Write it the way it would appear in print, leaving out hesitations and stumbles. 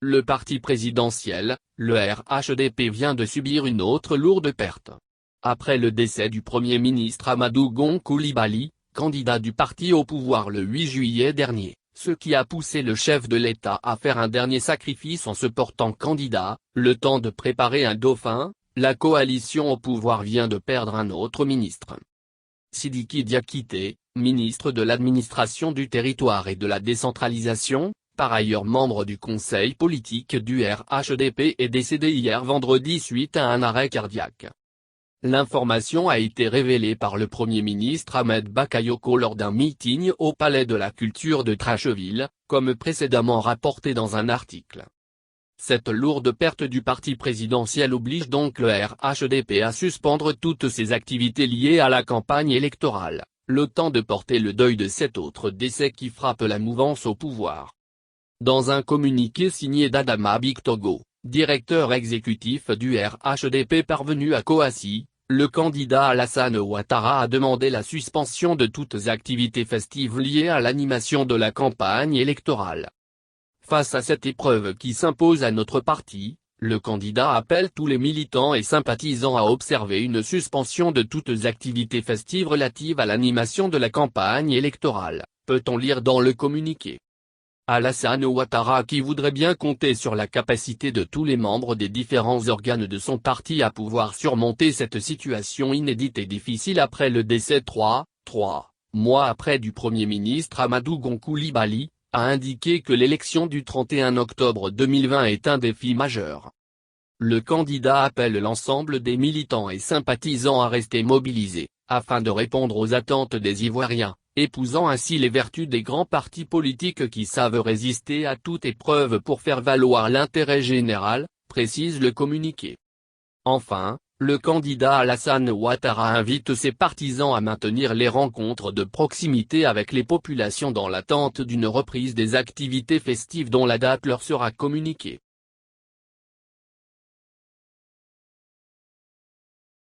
Le parti présidentiel, le RHDP vient de subir une autre lourde perte. Après le décès du Premier ministre Amadou Gon Coulibaly, candidat du parti au pouvoir le 8 juillet dernier, ce qui a poussé le chef de l'État à faire un dernier sacrifice en se portant candidat, le temps de préparer un dauphin, la coalition au pouvoir vient de perdre un autre ministre. Sidiki Diakité, ministre de l'administration du territoire et de la décentralisation, par ailleurs membre du conseil politique du RHDP, est décédé hier vendredi suite à un arrêt cardiaque. L'information a été révélée par le Premier ministre Ahmed Bakayoko lors d'un meeting au Palais de la Culture de Tracheville, comme précédemment rapporté dans un article. Cette lourde perte du parti présidentiel oblige donc le RHDP à suspendre toutes ses activités liées à la campagne électorale, le temps de porter le deuil de cet autre décès qui frappe la mouvance au pouvoir. Dans un communiqué signé d'Adama Bictogo, directeur exécutif du RHDP parvenu à Kouassi, le candidat Alassane Ouattara a demandé la suspension de toutes activités festives liées à l'animation de la campagne électorale. Face à cette épreuve qui s'impose à notre parti, le candidat appelle tous les militants et sympathisants à observer une suspension de toutes activités festives relatives à l'animation de la campagne électorale, peut-on lire dans le communiqué. Alassane Ouattara, qui voudrait bien compter sur la capacité de tous les membres des différents organes de son parti à pouvoir surmonter cette situation inédite et difficile après le décès 3 mois après du Premier ministre Amadou Gon Coulibaly, a indiqué que l'élection du 31 octobre 2020 est un défi majeur. Le candidat appelle l'ensemble des militants et sympathisants à rester mobilisés, afin de répondre aux attentes des Ivoiriens, épousant ainsi les vertus des grands partis politiques qui savent résister à toute épreuve pour faire valoir l'intérêt général, précise le communiqué. Enfin, le candidat Alassane Ouattara invite ses partisans à maintenir les rencontres de proximité avec les populations dans l'attente d'une reprise des activités festives dont la date leur sera communiquée.